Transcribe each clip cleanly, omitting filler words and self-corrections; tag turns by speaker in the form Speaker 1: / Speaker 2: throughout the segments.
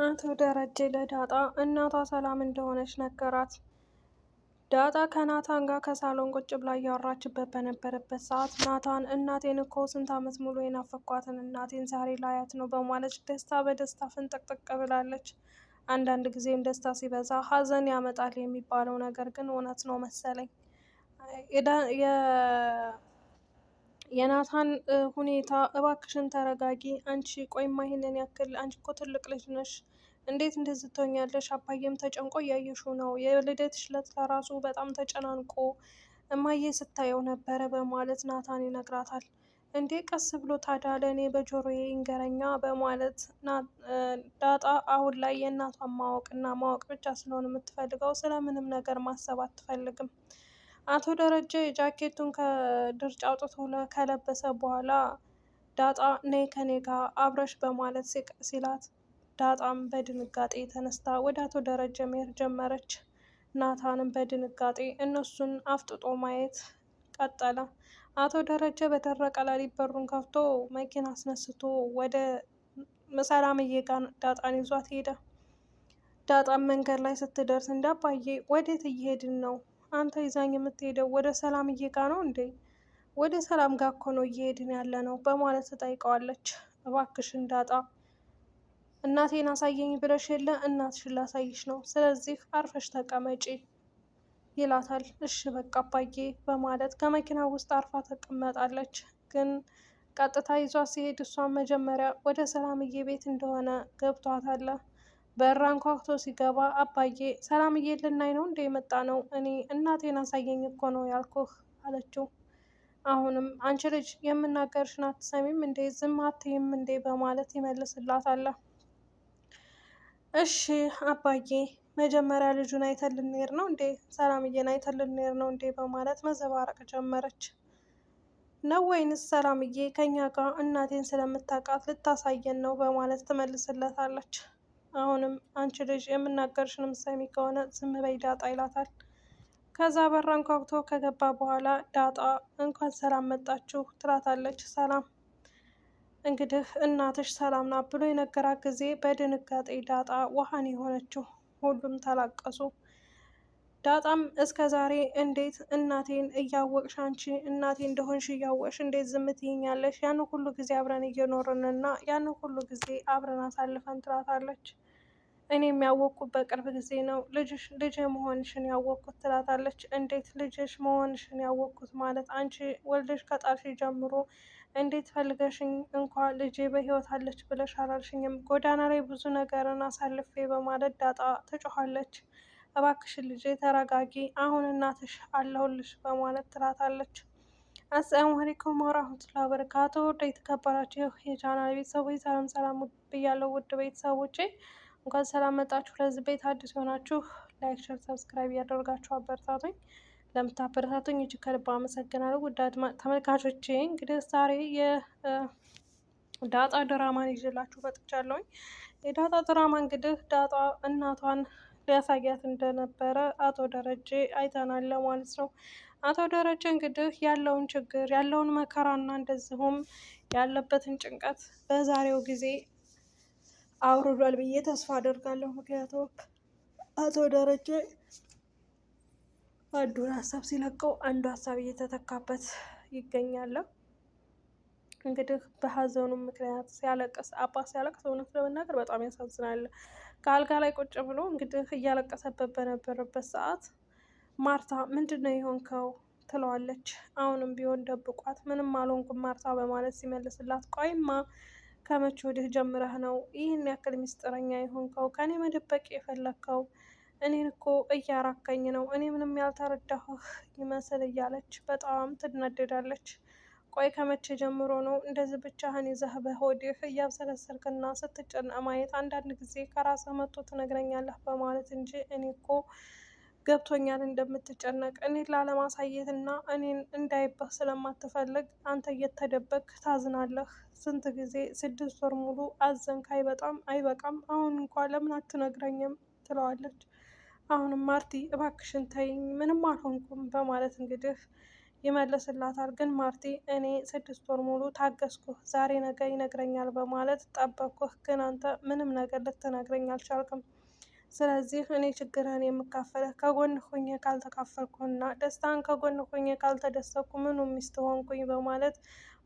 Speaker 1: አቶ ደረጀ ለዳጣ እናቷ ሰላም እንደሆነች ነገራት። ዳጣ ከናታን ጋር ከሳሎን ቁጭ ብላ እያወራችበት በነበረበት ሰዓት ናታን እናቴን እኮ ስንት ዓመት ሙሉ የናፈኳትን እናቴን ዛሬ ላያት ነው በማለት ደስታ በደስታ ፍንጥቅጥቅ ብላለች። አንዳንድ ጊዜም ደስታ ሲበዛ ሀዘን ያመጣል የሚባለው ነገር ግን እውነት ነው መሰለኝ። የናታን ሁኔታ እባክሽን ተረጋጊ፣ አንቺ ቆይማ ይሄንን ያክል አንቺ እኮ ትልቅ ልጅ ነሽ፣ እንዴት እንደዚህ ትሆኛለሽ? አባዬም ተጨንቆ እያየሽው ነው። የልደትሽ ዕለት ለራሱ በጣም ተጨናንቆ እማዬ ስታየው ነበረ በማለት ናታን ይነግራታል። እንዴ ቀስ ብሎ ታዲያ ለእኔ በጆሮዬ ይንገረኛ በማለት ዳጣ አሁን ላይ የእናቷን ማወቅና ማወቅ ብቻ ስለሆነ የምትፈልገው ስለምንም ነገር ማሰብ አትፈልግም። አቶ ደረጀ ጃኬቱን ከድርጭ አውጥቶ ከለበሰ በኋላ ዳጣ ነይ ከኔ ጋር አብረሽ በማለት ሲላት ዳጣም በድንጋጤ ተነስታ ወደ አቶ ደረጀ መሄድ ጀመረች። ናታንም በድንጋጤ እነሱን አፍጥጦ ማየት ቀጠለ። አቶ ደረጀ በደረቀ ሌሊት በሩን ከፍቶ መኪና አስነስቶ ወደ ሰላምዬ ጋር ዳጣን ይዟት ሄደ። ዳጣም መንገድ ላይ ስትደርስ እንደ አባዬ ወዴት እየሄድን ነው? አንተ ይዛኝ የምትሄደው ወደ ሰላምዬ ጋ ነው እንዴ? ወደ ሰላም ጋር እኮ ነው እየሄድን ያለ ነው በማለት ትጠይቀዋለች። እባክሽን ዳጣ እናቴን አሳየኝ ብለሽ የለ እናትሽን ላሳይሽ ነው፣ ስለዚህ አርፈሽ ተቀመጪ ይላታል። እሺ በቃ አባዬ በማለት ከመኪና ውስጥ አርፋ ተቀመጣለች። ግን ቀጥታ ይዟት ሲሄድ እሷን መጀመሪያ ወደ ሰላምዬ ቤት እንደሆነ ገብቷታል። በር አንኳኩቶ ሲገባ አባዬ ሰላምዬ ልናይ ነው እንደ የመጣ ነው፣ እኔ እናቴን አሳየኝ እኮ ነው ያልኩህ አለችው። አሁንም አንቺ ልጅ የምናገርሽን አትሰሚም እንዴ? ዝም አትይም እንዴ? በማለት ይመልስላታል። እሺ አባዬ መጀመሪያ ልጁን አይተን ልንሄድ ነው እንዴ? ሰላምዬን አይተን ልንሄድ ነው እንዴ? በማለት መዘባረቅ ጀመረች። ነው ወይንስ ሰላምዬ ከኛ ጋር እናቴን ስለምታውቃት ልታሳየን ነው? በማለት ትመልስለታለች። አሁንም አንቺ ልጅ የምናገርሽንም ሰሚ ከሆነ ዝም በይ ዳጣ ይላታል። ከዛ በር አንኳኩቶ ከገባ በኋላ ዳጣ እንኳን ሰላም መጣችሁ ትላታለች። ሰላም እንግዲህ እናትሽ ሰላም ናት ብሎ የነገራት ጊዜ በድንጋጤ ዳጣ ውሃን የሆነችው። ሁሉም ተላቀሱ። ዳጣም እስከ ዛሬ እንዴት እናቴን እያወቅሽ አንቺ እናቴ እንደሆንሽ እያወቅሽ እንዴት ዝም ትይኛለሽ? ያን ሁሉ ጊዜ አብረን እየኖርንና ያን ሁሉ ጊዜ አብረን አሳልፈን ትላታለች። እኔ የሚያወቅኩት በቅርብ ጊዜ ነው ልጅ መሆንሽን ያወቅኩት ትላታለች። እንዴት ልጅሽ መሆንሽን ያወቅኩት ማለት አንቺ ወልደሽ ከጣልሽ ጀምሮ እንዴት ፈልገሽኝ እንኳ ልጄ በህይወት አለች ብለሽ አላልሽኝም? ጎዳና ላይ ብዙ ነገርን አሳልፌ በማለት ዳጣ ትጮኻለች። እባክሽን ልጄ ተረጋጊ፣ አሁን እናትሽ አለሁልሽ በማለት ትላታለች። አሰላሙ አለይኩም ወራህመቱላሂ ወበረካቱ። ውድ የተከበራችሁ የቻናል ቤተሰቦች ሰላም ሰላም ብያለሁ። ውድ ቤተሰቦቼ እንኳን ሰላም መጣችሁ። ለዚህ ቤት አዲስ የሆናችሁ ላይክ፣ ሸር፣ ሰብስክራይብ እያደረጋችሁ አበረታቱኝ። ለምታበረታቱኝ እጅግ ከልብ አመሰግናለሁ። ውድ ተመልካቾቼ እንግዲህ ዛሬ የዳጣ ድራማን ይዤላችሁ መጥቻለሁኝ። የዳጣ ድራማ እንግዲህ ዳጣ እናቷን ሊያሳያት እንደነበረ አቶ ደረጀ አይተናል ማለት ነው። አቶ ደረጀ እንግዲህ ያለውን ችግር ያለውን መከራና እንደዚሁም ያለበትን ጭንቀት በዛሬው ጊዜ አውርዷል ብዬ ተስፋ አደርጋለሁ። ምክንያቱም አቶ ደረጀ አንዱን ሀሳብ ሲለቀው አንዱ ሀሳብ እየተተካበት ይገኛል። እንግዲህ በሀዘኑ ምክንያት ሲያለቅስ አባት ሲያለቅስ እውነት ለመናገር በጣም ያሳዝናል። ከአልጋ ላይ ቁጭ ብሎ እንግዲህ እያለቀሰበት በነበረበት ሰዓት ማርታ ምንድን ነው የሆንከው ትለዋለች። አሁንም ቢሆን ደብቋት ምንም አልሆንኩም ማርታ በማለት ሲመልስላት ቆይማ ከመቼ ወዲህ ጀምረህ ነው ይህን ያክል ምስጢረኛ የሆንከው? ከኔ መደበቅ የፈለግከው? እኔን እኮ እያራከኝ ነው፣ እኔ ምንም ያልተረዳሁህ ይመስል እያለች በጣም ትናደዳለች። ቆይ ከመቼ ጀምሮ ነው እንደዚህ ብቻህን ይዘህ በሆድህ እያብሰለሰልክና ስትጨነቅ ማየት? አንዳንድ ጊዜ ከራስህ መጥቶ ትነግረኛለህ በማለት እንጂ እኔ እኮ ገብቶኛል እንደምትጨነቅ። እኔን ላለማሳየት እና እኔን እንዳይባህ ስለማትፈልግ አንተ እየተደበቅ ታዝናለህ። ስንት ጊዜ 6 ወር ሙሉ አዘንክ አይበቃም? አሁን እንኳን ለምን አትነግረኝም? ትለዋለች። አሁንም ማርቲ እባክሽን ተይኝ፣ ምንም አልሆንኩም በማለት እንግዲህ ይመልስላታል። ግን ማርቲ እኔ 6 ወር ሙሉ ታገስኩህ፣ ዛሬ ነገ ይነግረኛል በማለት ጠበቅኩህ፣ ግን አንተ ምንም ነገር ልትነግረኝ አልቻልክም። ስለዚህ እኔ ችግርህን የምካፈልህ ከጎን ሆኜ ካልተካፈልኩና ደስታን ከጎን ሆኜ ካልተደሰኩ ምኑ ሚስት ሆንኩኝ በማለት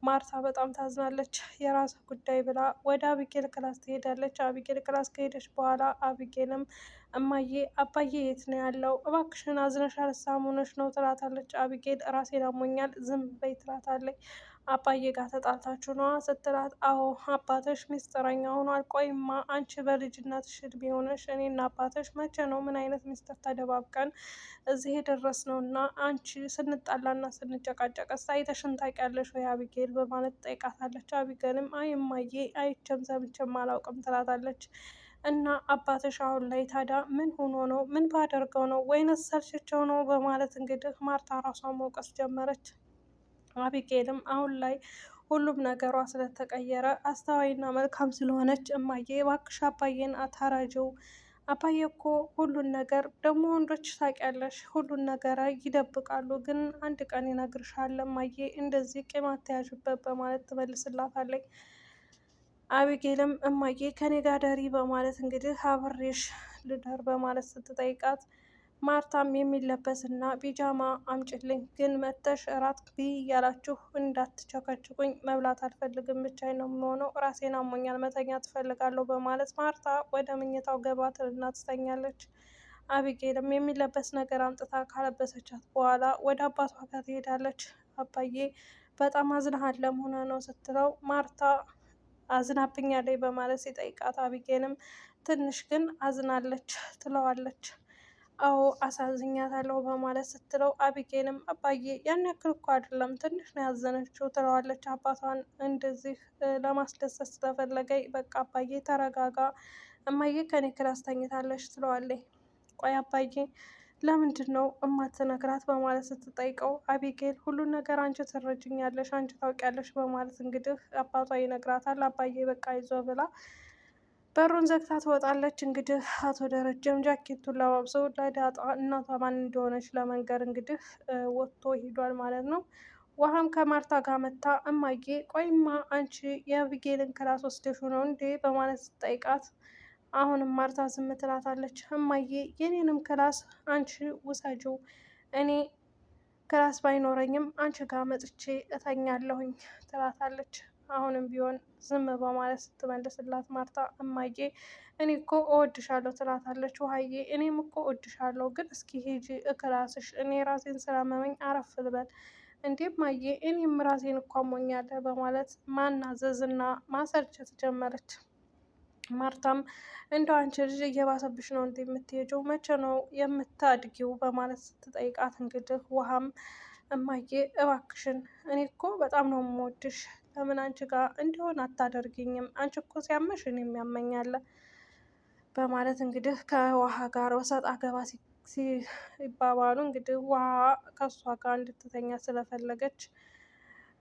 Speaker 1: ማርታ በጣም ታዝናለች። የራስ ጉዳይ ብላ ወደ አቢጌል ክላስ ትሄዳለች። አቢጌል ክላስ ከሄደች በኋላ አቢጌልም እማዬ አባዬ የት ነው ያለው? እባክሽን አዝነሻል ሳሙነሽ ነው ትላታለች። አቢጌል ራሴን አሞኛል ዝም በይ ትላታለች። አባዬ ጋር ተጣልታችሁ ነዋ ስትላት፣ አዎ አባትሽ ሚስጥረኛ ሆኗል። ቆይማ አንቺ በልጅነትሽ እድሜ ሆነሽ እኔና አባትሽ መቼ ነው ምን አይነት ሚስጥር ተደባብቀን እዚህ የደረስነው? እና አንቺ ስንጣላና ስንጨቃጨቅ አይተሽን ታውቂያለሽ ወይ አቢጌል በማለት ጠይቃታለች። አቢጌልም አይ እማዬ አይቼም ሰምቼም አላውቅም ትላታለች። እና አባትሽ አሁን ላይ ታዲያ ምን ሆኖ ነው? ምን ባደርገው ነው? ወይንስ ሰልችቸው ነው? በማለት እንግዲህ ማርታ ራሷን መውቀስ ጀመረች። አቢጌልም አሁን ላይ ሁሉም ነገሯ ስለተቀየረ አስተዋይና መልካም ስለሆነች እማዬ እባክሽ አባዬን አታራጂው። አባዬ እኮ ሁሉን ነገር ደግሞ ወንዶች ታውቂያለሽ ሁሉን ነገር ይደብቃሉ፣ ግን አንድ ቀን ይነግርሻል እማዬ እንደዚህ ቂም አትያዥበት በማለት ትመልስላታለች። አቢጌልም እማዬ ከኔ ጋር ደሪ በማለት እንግዲህ አብሬሽ ልደር በማለት ስትጠይቃት ማርታም የሚለበስና ቢጃማ አምጭልኝ፣ ግን መተሽ እራት ብይ እያላችሁ እንዳትቸከችኩኝ፣ መብላት አልፈልግም፣ ብቻዬን ነው የምሆነው፣ ራሴን አሞኛል፣ መተኛ ትፈልጋለሁ በማለት ማርታ ወደ ምኝታው ገባ ትልና ትተኛለች። አቢጌልም የሚለበስ ነገር አምጥታ ካለበሰቻት በኋላ ወደ አባቷ ጋር ትሄዳለች። አባዬ በጣም አዝነሃል ለመሆነ ነው ስትለው፣ ማርታ አዝናብኛለች በማለት ሲጠይቃት አቢጌልም ትንሽ ግን አዝናለች ትለዋለች። አዎ አሳዝኛታለሁ በማለት ስትለው አቢጌልም አባዬ ያን ያክል እኮ አይደለም ትንሽ ነው ያዘነችው ትለዋለች። አባቷን እንደዚህ ለማስደሰት ስለፈለገኝ በቃ አባዬ ተረጋጋ፣ እማዬ ከኔ ክላስ ተኝታለች ትለዋለች። ቆይ አባዬ ለምንድን ነው እማትነግራት በማለት ስትጠይቀው አቢጌል ሁሉን ነገር አንቺ ትረጅኛለሽ፣ አንቺ ታውቂያለሽ በማለት እንግዲህ አባቷ ይነግራታል። አባዬ በቃ ይዞ ብላ በሩን ዘግታ ትወጣለች። እንግዲህ አቶ ደረጀም ጃኬቱን ለባብሶ ለዳጣ እናቷ ማን እንደሆነች ለመንገር እንግዲህ ወጥቶ ሂዷል ማለት ነው። ውሃም ከማርታ ጋር መታ እማዬ ቆይማ አንቺ የአቢጌልን ክላስ ወስደሹ ነው እንዴ በማለት ስትጠይቃት አሁንም ማርታ ዝም ትላታለች። እማዬ የኔንም ክላስ አንቺ ውሰጂው፣ እኔ ክላስ ባይኖረኝም አንቺ ጋር መጥቼ እተኛለሁኝ ትላታለች። አሁንም ቢሆን ዝም በማለት ስትመልስላት ማርታ እማዬ እኔ እኮ እወድሻለሁ ትላታለች። ውሃዬ እኔም እኮ እወድሻለሁ፣ ግን እስኪ ሂጂ እክላስሽ፣ እኔ ራሴን ስላመመኝ አረፍ ልበል። እንዴ እማዬ እኔም ራሴን እኮ አሞኛለሁ በማለት ማናዘዝና ማሰልቸት ጀመረች። ማርታም እንደው አንቺ ልጅ እየባሰብሽ ነው እንዴ የምትሄጂው? መቼ ነው የምታድጊው? በማለት ስትጠይቃት እንግዲህ ውሃም እማዬ እባክሽን እኔ እኮ በጣም ነው የምወድሽ፣ ለምን አንቺ ጋር እንዲሆን አታደርጊኝም? አንቺ እኮ ሲያመሽ እኔም ያመኛል በማለት እንግዲህ ከውሃ ጋር ወሰጥ አገባ ሲባባሉ እንግዲህ ውሃ ከእሷ ጋር እንድትተኛ ስለፈለገች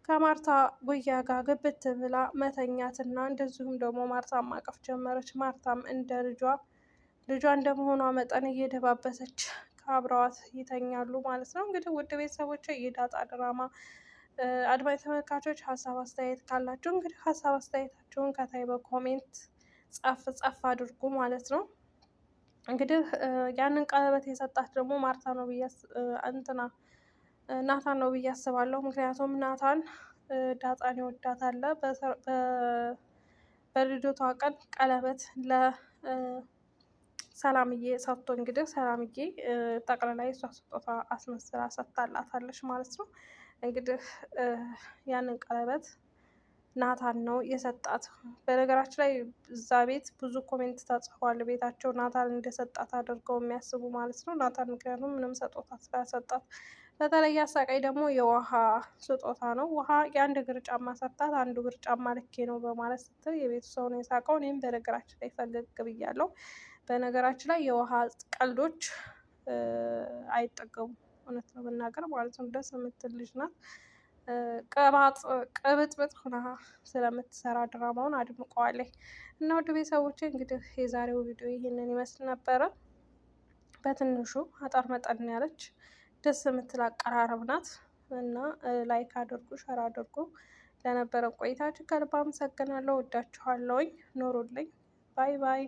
Speaker 1: ከማርታ ጉያ ጋር ግብት ብላ መተኛትና እንደዚሁም ደግሞ ማርታ ማቀፍ ጀመረች። ማርታም እንደ ልጇ እንደመሆኗ መጠን እየደባበሰች ከአብረዋት ይተኛሉ ማለት ነው። እንግዲህ ውድ ቤተሰቦች የዳጣ ድራማ አድማጭ ተመልካቾች ሀሳብ አስተያየት ካላችሁ እንግዲህ ሀሳብ አስተያየታችሁን ከታይ በኮሜንት ጻፍ ጻፍ አድርጉ ማለት ነው። እንግዲህ ያንን ቀለበት የሰጣት ደግሞ ማርታ ነው ብዬ ናታን ነው ብዬ አስባለሁ። ምክንያቱም ናታን ዳጣን ይወዳታል። በልደቷ ቀን ቀለበት ለሰላምዬ ሰጥቶ እንግዲህ ሰላምዬ ጠቅላላ የሷ ስጦታ አስመስላ ሰጥታላታለች ማለት ነው። እንግዲህ ያንን ቀለበት ናታን ነው የሰጣት። በነገራችን ላይ እዛ ቤት ብዙ ኮሜንት ተጽፏል። ቤታቸው ናታን እንደሰጣት አድርገው የሚያስቡ ማለት ነው። ናታን ምክንያቱም ምንም ስጦታ ስላልሰጣት። በተለይ አሳቃይ ደግሞ የውሃ ስጦታ ነው። ውሃ የአንድ እግር ጫማ ሰጣት። አንዱ እግር ጫማ ልኬ ነው በማለት ስትል የቤቱ ሰው ነው የሳቀው። እኔም በነገራችን ላይ ፈገግ ብያለሁ። በነገራችን ላይ የውሃ ቀልዶች አይጠገሙም፣ እውነት ነው መናገር ማለት ነው። ደስ የምትል ልጅ ናት። ቅብጥብጥ ሆና ስለምትሰራ ድራማውን አድምቀዋለች። እና ውድ ቤተሰቦቼ እንግዲህ የዛሬው ቪዲዮ ይህንን ይመስል ነበረ። በትንሹ አጠር መጠን ያለች ደስ የምትል አቀራረብ ናት። እና ላይክ አድርጉ፣ ሸር አድርጉ። ለነበረን ቆይታ እጅግ ከልብ አመሰግናለሁ። ወዳችኋለሁኝ። ኑሩልኝ። ባይ ባይ።